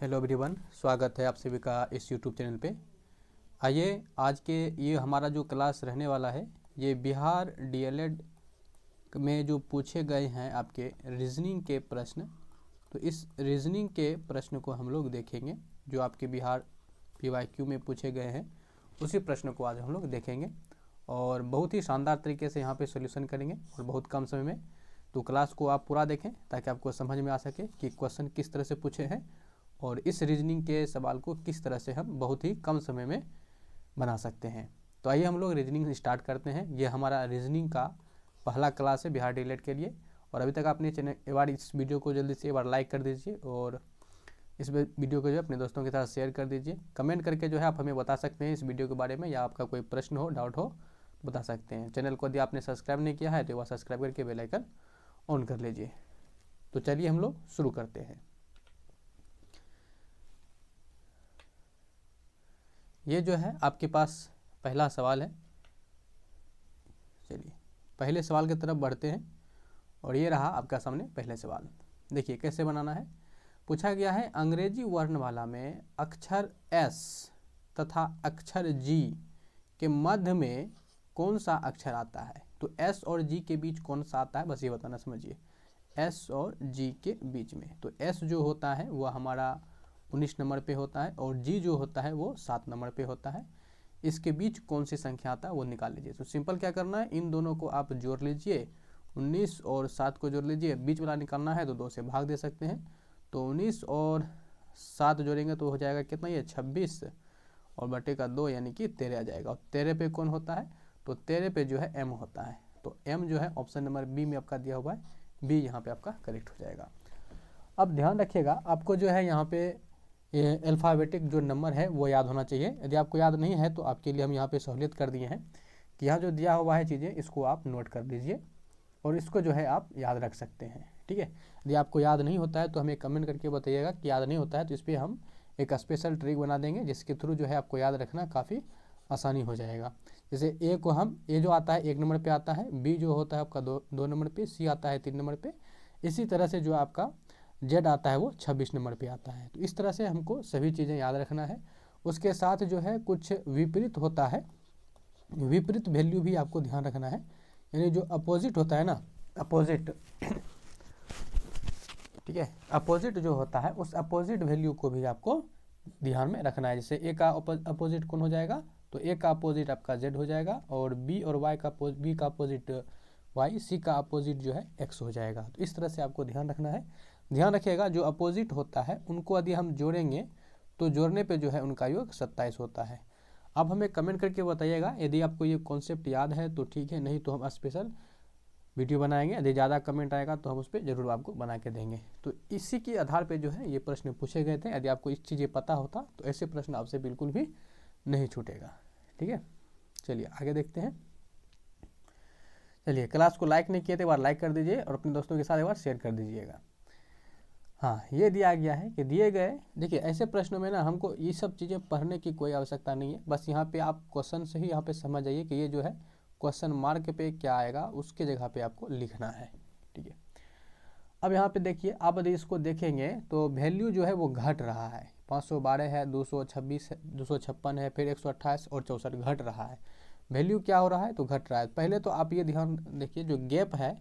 Hello everyone, स्वागत है आप सभी का इस यूट्यूब चैनल पे। आइए आज के ये हमारा जो क्लास रहने वाला है ये बिहार डीएलएड में जो पूछे गए हैं आपके रीजनिंग के प्रश्न। तो इस रीजनिंग के प्रश्न को हम लोग देखेंगे जो आपके बिहार पीवाईक्यू में पूछे गए हैं, उसी प्रश्न को आज हम लोग देखेंगे और बहुत ही शानदार तरीके से यहाँ पे सॉल्यूशन करेंगे और बहुत कम समय में। तो क्लास को आप पूरा देखें ताकि आपको समझ में आ सके कि क्वेश्चन किस तरह से पूछे हैं और इस रीजनिंग के सवाल को किस तरह से हम बहुत ही कम समय में बना सकते हैं। तो आइए हम लोग रीजनिंग स्टार्ट करते हैं। ये हमारा रीजनिंग का पहला क्लास है बिहार डीएलएड के लिए। और अभी तक आपने चैनल एक बार इस वीडियो को जल्दी से एक बार लाइक कर दीजिए और इस वीडियो को जो है अपने दोस्तों के साथ शेयर कर दीजिए। कमेंट करके जो है आप हमें बता सकते हैं इस वीडियो के बारे में, या आपका कोई प्रश्न हो, डाउट हो, बता सकते हैं। चैनल को यदि आपने सब्सक्राइब नहीं किया है तो वह सब्सक्राइब करके बेल आइकन ऑन कर लीजिए। तो चलिए हम लोग शुरू करते हैं। ये जो है आपके पास पहला सवाल है। चलिए पहले सवाल की तरफ बढ़ते हैं और ये रहा आपका सामने पहले सवाल। देखिए कैसे बनाना है। पूछा गया है अंग्रेजी वर्णमाला में अक्षर एस तथा अक्षर जी के मध्य में कौन सा अक्षर आता है। तो एस और जी के बीच कौन सा आता है, बस ये बताना। समझिए, एस और जी के बीच में तो एस जो होता है वह हमारा 19 नंबर पे होता है और जी जो होता है वो 7 नंबर पे होता है। इसके बीच कौन सी संख्या आता है वो निकाल लीजिए। तो सिंपल क्या करना है, इन दोनों को आप जोड़ लीजिए। 19 और 7 को जोड़ लीजिए, बीच वाला निकालना है तो 2 से भाग दे सकते हैं। तो 19 और 7 जोड़ेंगे तो हो जाएगा कितना, ये 26 और बटे का 2 यानी कि 13 आ जाएगा। और 13 पे कौन होता है, तो 13 पे जो है एम होता है। तो एम जो है ऑप्शन नंबर बी में आपका दिया हुआ है, बी यहाँ पे आपका करेक्ट हो जाएगा। अब ध्यान रखिएगा, आपको जो है यहाँ पे अल्फ़ाबेटिक जो नंबर है वो याद होना चाहिए। यदि आपको याद नहीं है तो आपके लिए हम यहाँ पे सहूलियत कर दिए हैं कि यहाँ जो दिया हुआ है चीज़ें इसको आप नोट कर लीजिए और इसको जो है आप याद रख सकते हैं। ठीक है, यदि आपको याद नहीं होता है तो हमें कमेंट करके बताइएगा कि याद नहीं होता है, तो इस पर हम एक स्पेशल ट्रिक बना देंगे जिसके थ्रू जो है आपको याद रखना काफ़ी आसानी हो जाएगा। जैसे ए को हम, ए जो आता है 1 नंबर पे आता है, बी जो होता है आपका 2 नंबर पे, सी आता है 3 नंबर पे। इसी तरह से जो आपका जेड आता है वो 26 नंबर पे आता है। तो इस तरह से हमको सभी चीज़ें याद रखना है। उसके साथ जो है कुछ विपरीत होता है, विपरीत वैल्यू भी आपको ध्यान रखना है। यानी जो अपोजिट होता है ना, अपोजिट, ठीक है, अपोजिट जो होता है उस अपोजिट वैल्यू को भी आपको ध्यान में रखना है। जैसे ए का अपोजिट कौन हो जाएगा, तो ए का अपोजिट आपका जेड हो जाएगा और बी और वाई का, बी का अपोजिट वाई, सी का अपोजिट जो है एक्स हो जाएगा। तो इस तरह से आपको ध्यान रखना है। ध्यान रखिएगा जो अपोजिट होता है उनको यदि हम जोड़ेंगे तो जोड़ने पे जो है उनका योग 27 होता है। अब हमें कमेंट करके बताइएगा यदि आपको ये कॉन्सेप्ट याद है तो ठीक है, नहीं तो हम स्पेशल वीडियो बनाएंगे। यदि ज़्यादा कमेंट आएगा तो हम उस पर ज़रूर आपको बना के देंगे। तो इसी के आधार पे जो है ये प्रश्न पूछे गए थे। यदि आपको इस चीज़ें पता होता तो ऐसे प्रश्न आपसे बिल्कुल भी नहीं छूटेगा। ठीक है, चलिए आगे देखते हैं। चलिए, क्लास को लाइक नहीं किए थे एक बार लाइक कर दीजिए और अपने दोस्तों के साथ एक बार शेयर कर दीजिएगा। हाँ, ये दिया गया है कि दिए गए, देखिए ऐसे प्रश्नों में ना हमको ये सब चीज़ें पढ़ने की कोई आवश्यकता नहीं है। बस यहाँ पे आप क्वेश्चन से ही यहाँ पे समझ जाइए कि ये जो है क्वेश्चन मार्क पे क्या आएगा उसके जगह पे आपको लिखना है। ठीक है, अब यहाँ पे देखिए, आप यदि इसको देखेंगे तो वैल्यू जो है वो घट रहा है। 512 है, 226 है, 256 है, फिर 128 और 64 घट रहा है। वैल्यू क्या हो रहा है, तो घट रहा है। पहले तो आप ये ध्यान देखिए, जो गैप है,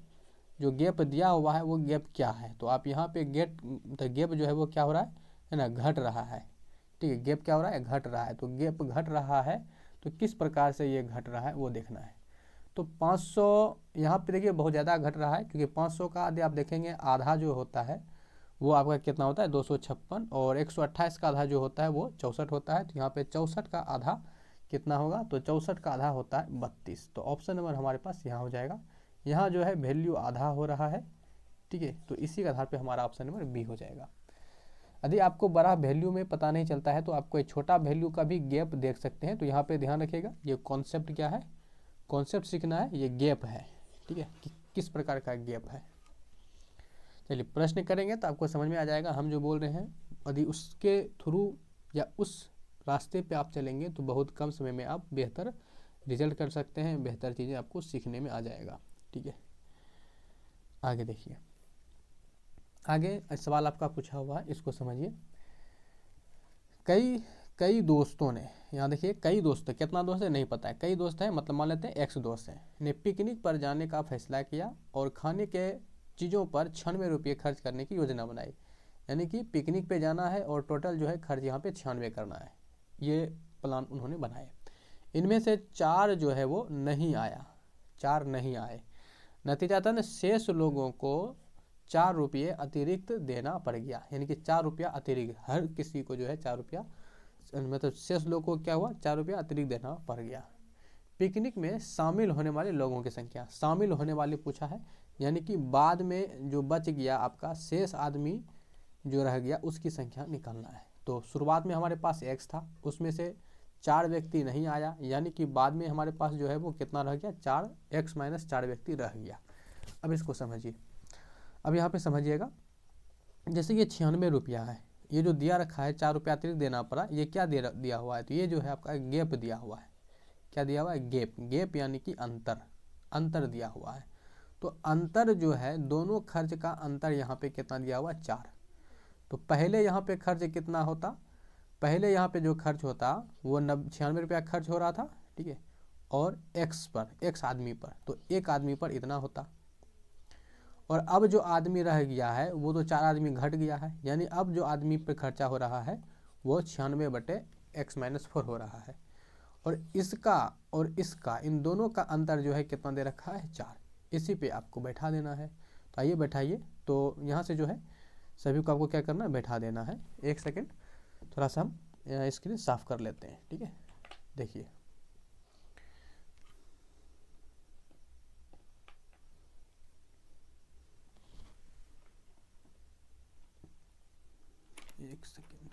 जो गैप दिया हुआ है वो गैप क्या है। तो आप यहाँ पे गैप जो है वो क्या हो रहा है ना, घट रहा है। ठीक है, गैप क्या हो रहा है, घट रहा है। तो गैप घट रहा है तो किस प्रकार से ये घट रहा है वो देखना है। तो 500 यहाँ पे देखिए बहुत ज़्यादा घट रहा है, क्योंकि 500 का यदि आप देखेंगे आधा जो होता है वो आपका कितना होता है, 256, और 128 का आधा जो होता है वो 64 होता है। तो यहाँ पे 64 का आधा कितना होगा, तो 64 का आधा होता है 32। तो ऑप्शन नंबर हमारे पास यहाँ हो जाएगा। यहाँ जो है वैल्यू आधा हो रहा है। ठीक है, तो इसी के आधार पे हमारा ऑप्शन नंबर बी हो जाएगा। यदि आपको बड़ा वैल्यू में पता नहीं चलता है तो आपको एक छोटा वैल्यू का भी गैप देख सकते हैं। तो यहाँ पे ध्यान रखिएगा, ये कॉन्सेप्ट क्या है, कॉन्सेप्ट सीखना है, ये गैप है। ठीक है, कि किस प्रकार का गैप है। चलिए प्रश्न करेंगे तो आपको समझ में आ जाएगा हम जो बोल रहे हैं। यदि उसके थ्रू या उस रास्ते पे आप चलेंगे तो बहुत कम समय में आप बेहतर रिजल्ट कर सकते हैं, बेहतर चीज़ें आपको सीखने में आ जाएगा। ठीक है, आगे देखिए, आगे सवाल आपका पूछा हुआ है, इसको समझिए। कई कई दोस्तों ने, यहाँ देखिए कई दोस्त, कितना दोस्त है नहीं पता है, कई दोस्त हैं मतलब मान लेते हैं एक्स दोस्त हैं, ने पिकनिक पर जाने का फैसला किया और खाने के चीज़ों पर 96 रुपये खर्च करने की योजना बनाई। यानी कि पिकनिक पे जाना है और टोटल जो है खर्च यहाँ पे 96 करना है, ये प्लान उन्होंने बनाए। इनमें से 4 जो है वो नहीं आया, 4 नहीं आए। नतीजतन शेष लोगों को 4 रुपये अतिरिक्त देना पड़ गया, यानी कि 4 रुपया अतिरिक्त, हर किसी को जो है 4 रुपया, मतलब शेष लोगों को क्या हुआ 4 रुपया अतिरिक्त देना पड़ गया। पिकनिक में शामिल होने वाले लोगों की संख्या, शामिल होने वाले पूछा है, यानी कि बाद में जो बच गया आपका शेष आदमी जो रह गया उसकी संख्या निकालना है। तो शुरुआत में हमारे पास x था, उसमें से 4 व्यक्ति नहीं आया, यानी कि बाद में हमारे पास जो है वो कितना रह गया 4, x - 4 व्यक्ति रह गया। अब इसको समझिए, अब यहाँ पे समझिएगा, जैसे ये 96 रुपया है, ये जो दिया रखा है 4 रुपया अतिरिक्त देना पड़ा, ये क्या दिया हुआ है, तो ये जो है आपका गैप दिया हुआ है। क्या दिया हुआ है, गैप, गैप यानी कि अंतर, अंतर दिया हुआ है। तो अंतर जो है दोनों खर्च का अंतर यहाँ पे कितना दिया हुआ है 4। तो पहले यहाँ पे खर्च कितना होता, पहले यहाँ पे जो खर्च होता वो 96 रुपया खर्च हो रहा था, ठीक है, और x पर, x आदमी पर, तो एक आदमी पर इतना होता। और अब जो आदमी रह गया है वो तो 4 आदमी घट गया है, यानी अब जो आदमी पे खर्चा हो रहा है वो 96/x-4 हो रहा है। और इसका और इसका, इन दोनों का अंतर जो है कितना दे रखा है 4, इसी पे आपको बैठा देना है। तो आइए बैठाइए, तो यहाँ से जो है सभी को आपको क्या करना है, बैठा देना है। एक सेकेंड, थोड़ा सा हम स्क्रीन साफ कर लेते हैं, ठीक है। देखिए एक सेकेंड,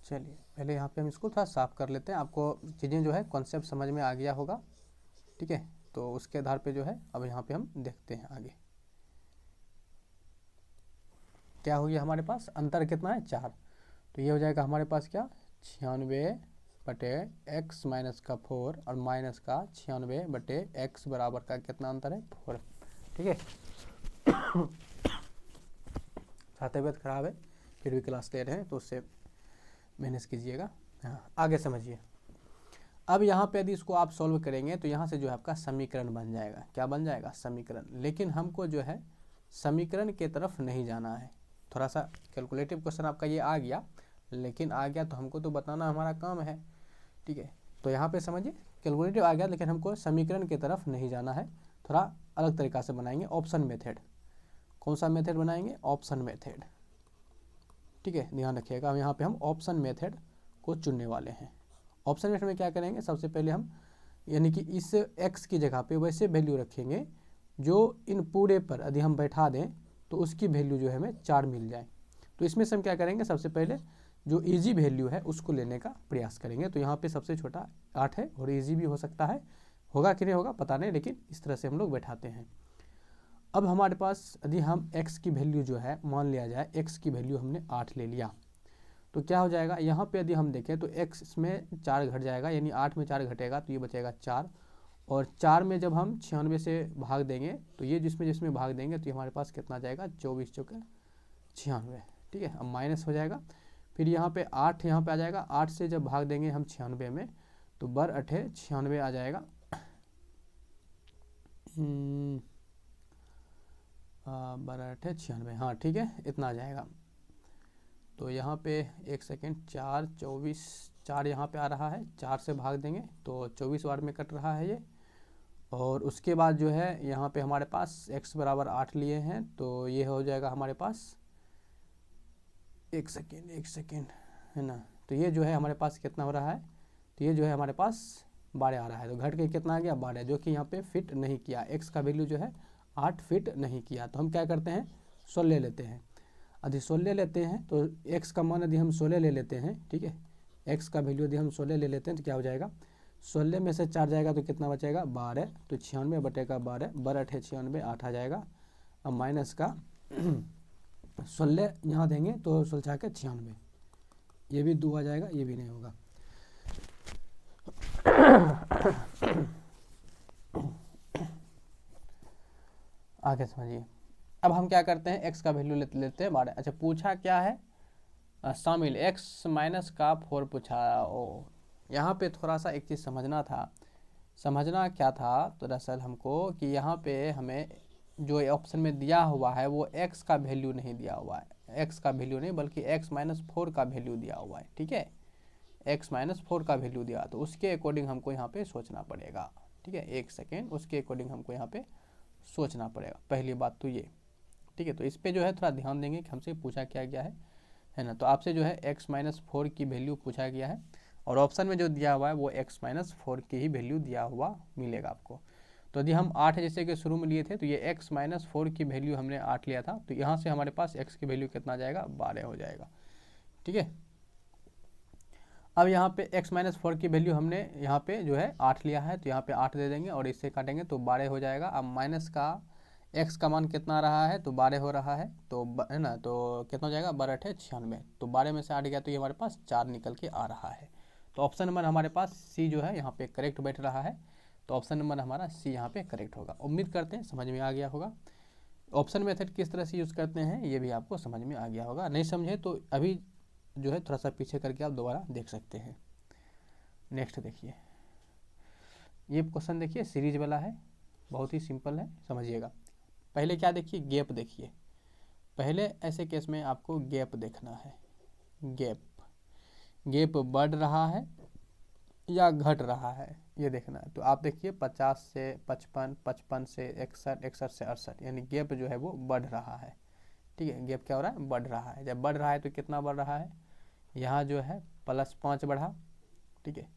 चलिए पहले यहाँ पे हम इसको थोड़ा साफ कर लेते हैं, आपको चीज़ें जो है कॉन्सेप्ट समझ में आ गया होगा, ठीक है। तो उसके आधार पे जो है अब यहाँ पे हम देखते हैं आगे क्या हो गया। हमारे पास अंतर कितना है 4, तो ये हो जाएगा हमारे पास क्या 96/x-4 और माइनस का 96/x बराबर का कितना अंतर है 4, ठीक है। तबीयत खराब है फिर भी क्लास ले रहे हैं तो उससे मैनेज कीजिएगा। हाँ आगे समझिए। अब यहाँ पे यदि इसको आप सॉल्व करेंगे तो यहाँ से जो है आपका समीकरण बन जाएगा, क्या बन जाएगा समीकरण। लेकिन हमको जो है समीकरण के तरफ नहीं जाना है, थोड़ा सा कैलकुलेटिव क्वेश्चन आपका ये आ गया, लेकिन आ गया तो हमको तो बताना हमारा काम है, ठीक है। तो यहाँ पे समझिए कैलकुलेटिव आ गया लेकिन हमको समीकरण की तरफ नहीं जाना है, थोड़ा अलग तरीका से बनाएंगे, ऑप्शन मेथड। कौन सा मेथड बनाएंगे, ऑप्शन मेथड, ठीक है। ध्यान रखिएगा यहाँ पे हम ऑप्शन मेथड को चुनने वाले हैं। ऑप्शन मेथड में क्या करेंगे, सबसे पहले हम यानी कि इस x की जगह पे वैसे वैल्यू रखेंगे जो इन पूरे पर यदि हम बैठा दें तो उसकी वैल्यू जो है हमें 4 मिल जाए। तो इसमें से हम क्या करेंगे, सबसे पहले जो इजी वैल्यू है उसको लेने का प्रयास करेंगे। तो यहाँ पे सबसे छोटा 8 है और इजी भी हो सकता है, होगा कि नहीं होगा पता नहीं, लेकिन इस तरह से हम लोग बैठाते हैं। अब हमारे पास यदि हम x की वैल्यू जो है मान लिया जाए, x की वैल्यू हमने 8 ले लिया, तो क्या हो जाएगा यहाँ पे यदि हम देखें तो x में 4 घट जाएगा, यानी 8 में 4 घटेगा तो ये बचेगा 4, और 4 में जब हम 96 से भाग देंगे तो ये जिसमें भाग देंगे तो हमारे पास कितना जाएगा 24 चौके 96, ठीक है। अब माइनस हो जाएगा, फिर यहाँ पे 8 यहाँ पे आ जाएगा, 8 से जब भाग देंगे हम 96 में तो बर 8 96 आ जाएगा, बर 8 96, हाँ ठीक है इतना आ जाएगा। तो यहाँ पे एक सेकेंड, 4 24 4 यहाँ पे आ रहा है, 4 से भाग देंगे तो 24 वार में कट रहा है ये, और उसके बाद जो है यहाँ पे हमारे पास x बराबर 8 लिए हैं तो ये हो जाएगा हमारे पास, एक सेकेंड है ना, तो ये जो है हमारे पास कितना हो रहा है, तो ये जो है हमारे पास 12 आ रहा है, तो घट के कितना आ गया 12, जो कि यहाँ पे फिट नहीं किया, x का वैल्यू जो है 8 फिट नहीं किया। तो हम क्या करते हैं 16 लेते हैं, यदि 16 लेते हैं तो x का मान यदि हम 16 ले लेते हैं, ठीक है, x का वैल्यू यदि हम 16 ले लेते हैं तो क्या हो जाएगा, 16 में से 4 जाएगा तो कितना बचेगा 12, तो 96/12, बर 8 96, 8 आ जाएगा। अब माइनस का 16 यहाँ देंगे तो 16 के 96, ये भी 2 आ जाएगा, ये भी नहीं होगा। आगे समझिए। अब हम क्या करते हैं, x का वैल्यू लेते हैं 12। अच्छा पूछा क्या है, शामिल x माइनस का 4 पूछा। ओ यहाँ पे थोड़ा सा एक चीज़ समझना था। समझना क्या था तो दरअसल हमको कि यहाँ पे हमें जो ऑप्शन में दिया हुआ है वो x का वैल्यू नहीं दिया हुआ है, x का वैल्यू नहीं बल्कि x माइनस 4 का वैल्यू दिया हुआ है। ठीक है, x माइनस 4 का वैल्यू दिया, तो उसके अकॉर्डिंग हमको यहाँ पे सोचना पड़ेगा। ठीक है, एक सेकेंड, उसके अकॉर्डिंग हमको यहाँ पे सोचना पड़ेगा, पहली बात तो ये। ठीक है, तो इस पर जो है थोड़ा ध्यान देंगे कि हमसे पूछा क्या गया है ना। तो आपसे जो है x माइनस 4 की वैल्यू पूछा गया है और ऑप्शन में जो दिया हुआ है वो x माइनस 4 की ही वैल्यू दिया हुआ मिलेगा आपको। तो यदि हम 8 जैसे कि शुरू में लिए थे तो ये x माइनस 4 की वैल्यू हमने 8 लिया था, तो यहाँ से हमारे पास x की वैल्यू कितना जाएगा, 12 हो जाएगा। ठीक है, अब यहाँ पे x माइनस 4 की वैल्यू हमने यहाँ पे जो है 8 लिया है, तो यहाँ पे 8 दे देंगे और इससे काटेंगे तो 12 हो जाएगा। अब माइनस का x का मान कितना रहा है, तो 12 हो रहा है, तो है ना, तो कितना हो जाएगा, 12 है 96, तो 12 में से 8 गया तो ये हमारे पास 4 निकल के आ रहा है। तो ऑप्शन नंबर हमारे पास सी जो है यहाँ पे करेक्ट बैठ रहा है। तो ऑप्शन नंबर हमारा सी यहाँ पे करेक्ट होगा। उम्मीद करते हैं समझ में आ गया होगा। ऑप्शन मेथड किस तरह से यूज़ करते हैं ये भी आपको समझ में आ गया होगा। नहीं समझे तो अभी जो है थोड़ा सा पीछे करके आप दोबारा देख सकते हैं। नेक्स्ट देखिए, ये क्वेश्चन देखिए सीरीज वाला है, बहुत ही सिंपल है, समझिएगा। पहले क्या देखिए, गैप देखिए। पहले ऐसे केस में आपको गैप देखना है, गैप गैप बढ़ रहा है या घट रहा है ये देखना है। तो आप देखिए 50 से 55, 55 से 61, 61 से 68, यानी गैप जो है वो बढ़ रहा है। ठीक है, गैप क्या हो रहा है, बढ़ रहा है। जब बढ़ रहा है तो कितना बढ़ रहा है, यहाँ जो है +5 बढ़ा। ठीक है,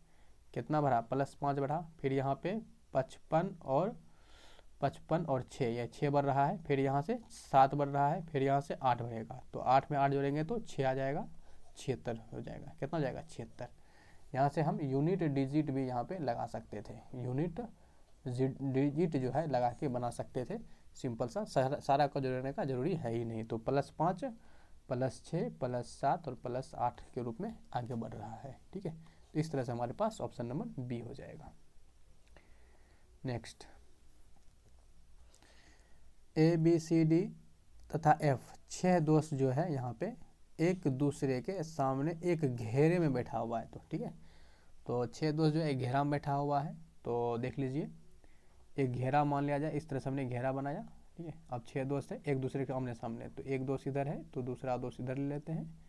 कितना बढ़ा, +5 बढ़ा। फिर यहाँ पे 55 और 6, यह 6 बढ़ रहा है। फिर यहाँ से 7 बढ़ रहा है, फिर यहाँ से 8 बढ़ेगा, तो 8 में 8 जोड़ेंगे तो 6 आ जाएगा, 76 हो जाएगा। कितना हो जाएगा, 76। यहाँ से हम यूनिट डिजिट भी यहाँ पे लगा सकते थे, यूनिट डिजिट जो है लगा के बना सकते थे। सिंपल सा, सारा को जोड़ने का जरूरी है ही नहीं। तो +5 +6 +7 और +8 के रूप में आगे बढ़ रहा है। ठीक है, तो इस तरह से हमारे पास ऑप्शन नंबर बी हो जाएगा। Next, A B C D तथा एफ 6 दोस्त जो है यहाँ पे एक दूसरे के सामने एक घेरे में बैठा हुआ है। तो ठीक है, तो 6 दोस्त जो है एक घेरा में बैठा हुआ है। तो देख लीजिए, एक घेरा मान लिया जाए, इस तरह से हमने घेरा बनाया। ठीक है, अब 6 दोस्त है एक दूसरे के आमने सामने, तो एक दोस्त इधर है तो दूसरा दोस्त इधर ले लेते हैं।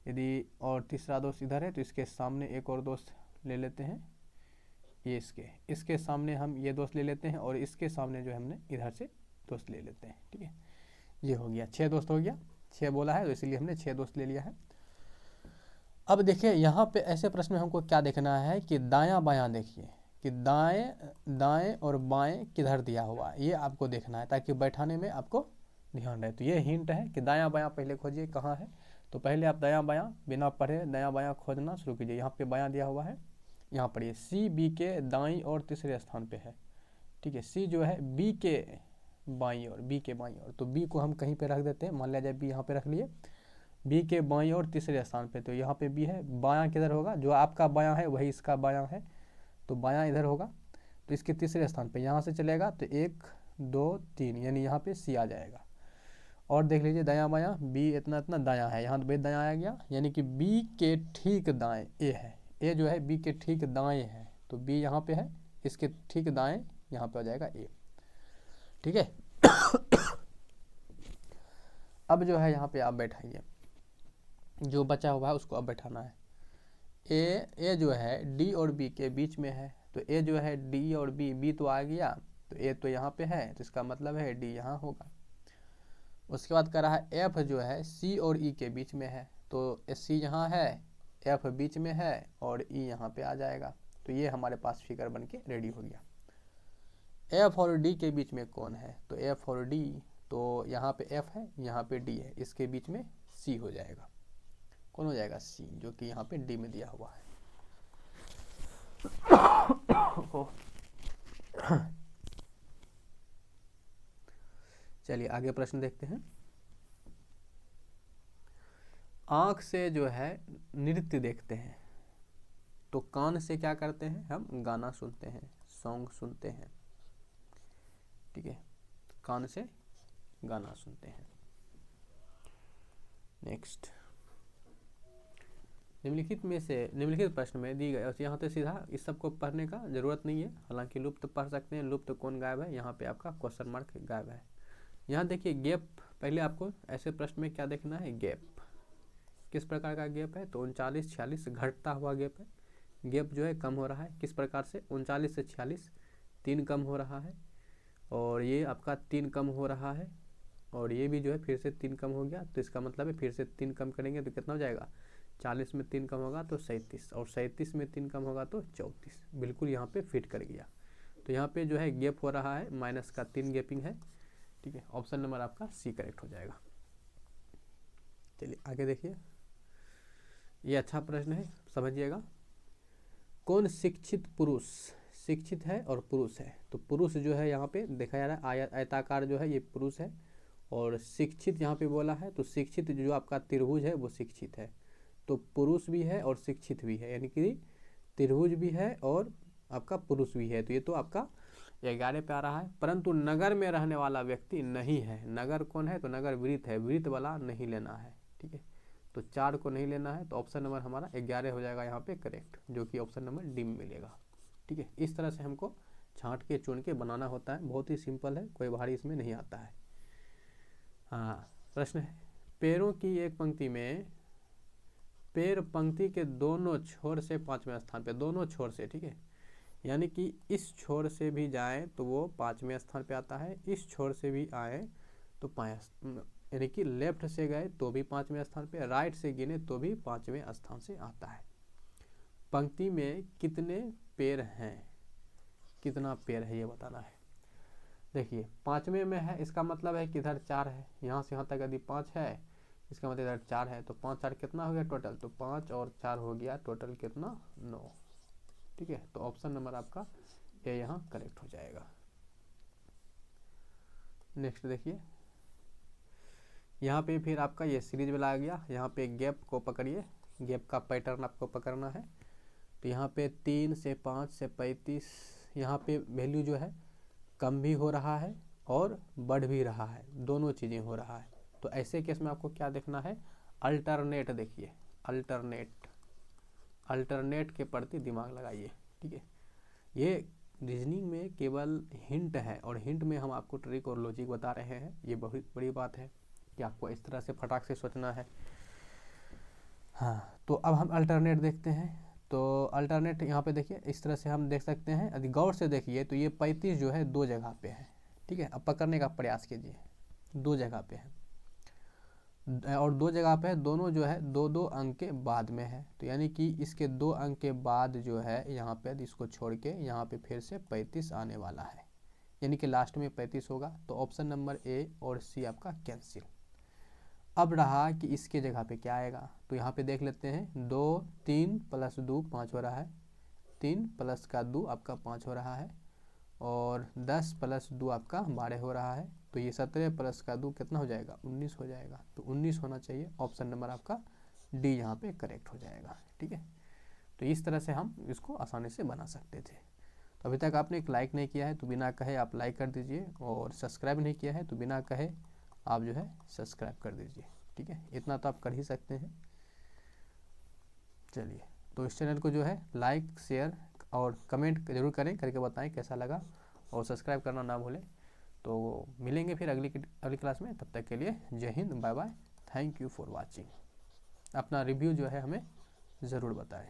यदि और तीसरा दोस्त इधर है तो इसके सामने एक और दोस्त ले लेते हैं, ये इसके सामने हम ये दोस्त ले लेते हैं और इसके सामने जो है हमने इधर से दोस्त ले लेते हैं। ठीक है, ये हो गया 6 दोस्त हो गया, 6 बोला है तो इसीलिए हमने 6 दोस्त ले लिया है। अब देखिए यहाँ पे ऐसे प्रश्न में हमको क्या देखना है कि दायां बायां देखिए कि दाएं और बाएं किधर दिया हुआ है, ये आपको देखना है ताकि बैठाने में आपको ध्यान रहे। तो ये हिंट है कि दायां बायां पहले खोजिए कहाँ है। तो पहले आप दायां बायां बिना पढ़े दायां बायां खोजना शुरू कीजिए। यहाँ पे बायां दिया हुआ है, यहाँ पढ़िए, सी बी के दाईं और तीसरे स्थान पे है। ठीक है, सी जो है बी के बाईं और, बी के बाईं और, तो बी को हम कहीं पे रख देते हैं, मान लिया जाए बी यहाँ पे रख लिए, बी के बाईं और तीसरे स्थान पे। तो यहाँ पे बी है, बायां किधर होगा, जो आपका बायां है वही इसका बायां है, तो बायां इधर होगा। तो इसके तीसरे स्थान पे यहाँ से चलेगा तो 1 2 3, यानी यहाँ पे सी आ जाएगा। और देख लीजिए दायां बायां, बी इतना इतना दायां है, यहाँ तो बी दायां आ गया, यानी कि बी के ठीक दाएं ए है, ए जो है बी के ठीक दाएं है, तो बी यहाँ पे है, इसके ठीक दाएं यहाँ पे हो जाएगा ए। ठीक है, अब जो है यहाँ पे आप बैठाइए, जो बचा हुआ है उसको अब बैठाना है। ए जो है डी और बी के बीच में है, तो ए जो है डी और बी तो आ गया, तो ए तो यहाँ पे है, तो इसका मतलब है डी यहाँ होगा। उसके बाद कह रहा है एफ जो है सी और ई के बीच में है, तो सी यहाँ है, एफ बीच में है और ई यहाँ पे आ जाएगा। तो ये हमारे पास फिगर बन के रेडी हो गया। एफ और डी के बीच में कौन है, तो एफ और डी, तो यहाँ पे एफ है यहाँ पे डी है, इसके बीच में सी हो जाएगा। कौन हो जाएगा, सी, जो कि यहाँ पे डी में दिया हुआ है। चलिए आगे प्रश्न देखते हैं। आंख से जो है नृत्य देखते हैं, तो कान से क्या करते हैं, हम गाना सुनते हैं, सॉन्ग सुनते हैं, ठीक है, कान से गाना सुनते हैं। नेक्स्ट, निम्नलिखित प्रश्न में दी गई, यहाँ पे सीधा इस सब को पढ़ने का जरूरत नहीं है, हालांकि लुप्त पढ़ सकते हैं, लुप्त कौन गायब है, यहाँ पे आपका क्वेश्चन मार्क गायब है। यहाँ देखिए गैप, पहले आपको ऐसे प्रश्न में क्या देखना है, गैप किस प्रकार का गैप है, तो 39 46 घटता हुआ गैप है, गैप जो है कम हो रहा है, किस प्रकार से 39 से 46 3 कम हो रहा है, और ये आपका 3 कम हो रहा है, और ये भी जो है फिर से 3 कम हो गया, तो इसका मतलब है फिर से 3 कम करेंगे तो कितना हो जाएगा, 40 में 3 कम होगा तो 37, और 37 में 3 कम होगा तो 34, बिल्कुल यहाँ पे फिट कर गया। तो यहाँ पे जो है गैप हो रहा है, माइनस का 3 गैपिंग है, ठीक है, ऑप्शन नंबर आपका सी करेक्ट हो जाएगा। चलिए आगे देखिए, ये अच्छा प्रश्न है, समझिएगा। कौन शिक्षित पुरुष, शिक्षित है और पुरुष है, तो पुरुष जो है यहाँ पे देखा जा रहा है आयताकार जो है ये पुरुष है, और शिक्षित यहाँ पे बोला है, तो शिक्षित जो आपका त्रिभुज है वो शिक्षित है, तो पुरुष भी है और शिक्षित भी है, यानी कि त्रिभुज भी है और आपका पुरुष भी है, तो ये तो आपका 11 पे आ रहा है। परंतु नगर में रहने वाला व्यक्ति नहीं है, नगर कौन है, तो नगर वृत्त है, वृत्त वाला नहीं लेना है, ठीक है, तो 4 को नहीं लेना है, तो ऑप्शन नंबर हमारा 11 हो जाएगा यहाँ पे करेक्ट, जो कि ऑप्शन नंबर डी में मिलेगा, ठीक है। इस तरह से हमको छांट के चुन के बनाना होता है, बहुत ही सिंपल है, कोई भारी इसमें नहीं आता है। हाँ, प्रश्न है, पैरों की एक पंक्ति में पैर पंक्ति के दोनों छोर से 5वें स्थान पे, दोनों छोर से, ठीक है, यानी कि इस छोर से भी जाएं तो वो 5वें स्थान पे आता है, इस छोर से भी आए तो यानी कि लेफ्ट से गए तो भी 5वें स्थान पे, राइट से गिने तो भी 5वें स्थान से आता है। पंक्ति में कितने पैर हैं, कितना पैर है ये बताना है। देखिए 5वें में है, इसका मतलब है कि इधर 4 है, यहाँ से यहाँ तक यदि 5 है, इसका मतलब इधर 4 है, तो 5 4 कितना हो गया टोटल, तो 5 और 4 हो गया टोटल कितना, 9, ठीक है, तो ऑप्शन नंबर आपका ए यहाँ करेक्ट हो जाएगा। नेक्स्ट देखिए, यहाँ पे फिर आपका ये सीरीज वाला आ गया, यहाँ पे गैप को पकड़िए, गैप का पैटर्न आपको पकड़ना है, तो यहाँ पे 3 से 5 से 35, यहाँ पे वैल्यू जो है कम भी हो रहा है और बढ़ भी रहा है, दोनों चीज़ें हो रहा है, तो ऐसे केस में आपको क्या देखना है, अल्टरनेट, देखिए अल्टरनेट के प्रति दिमाग लगाइए, ठीक है। ये रीजनिंग में केवल हिंट है, और हिंट में हम आपको ट्रिक और लॉजिक बता रहे हैं, ये बहुत बड़ी बात है कि आपको इस तरह से फटाक से सोचना है। हाँ, तो अब हम अल्टरनेट देखते हैं, तो अल्टरनेट यहाँ पे देखिए इस तरह से हम देख सकते हैं, यदि गौर से देखिए तो ये 35 जो है 2 जगह पे है, ठीक है, अब पकड़ने का प्रयास कीजिए, 2 जगह पे है, और 2 जगह पे है, दोनों जो है 2-2 अंक के बाद में है, तो यानी कि इसके 2 अंक के बाद जो है यहाँ पे इसको छोड़ के यहाँ पे फिर से 35 आने वाला है, यानी कि लास्ट में 35 होगा, तो ऑप्शन नंबर ए और सी आपका कैंसिल। अब रहा कि इसके जगह पे क्या आएगा, तो यहाँ पे देख लेते हैं, 2 3 + 2 5 हो रहा है, 3 + का 2 आपका 5 हो रहा है, और 10 + 2 आपका 12 हो रहा है, तो ये 17 + का 2 कितना हो जाएगा, 19 हो जाएगा, तो 19 होना चाहिए, ऑप्शन नंबर आपका डी यहाँ पे करेक्ट हो जाएगा, ठीक है। तो इस तरह से हम इसको आसानी से बना सकते थे। तो अभी तक आपने एक लाइक नहीं किया है तो बिना कहे आप लाइक कर दीजिए, और सब्सक्राइब नहीं किया है तो बिना कहे आप जो है सब्सक्राइब कर दीजिए, ठीक है, इतना तो आप कर ही सकते हैं। चलिए, तो इस चैनल को जो है लाइक शेयर और कमेंट जरूर करें, करके बताएं कैसा लगा, और सब्सक्राइब करना ना भूलें। तो मिलेंगे फिर अगली क्लास में, तब तक के लिए जय हिंद, bye bye, thank you for watching. अपना रिव्यू जो है हमें ज़रूर बताएं।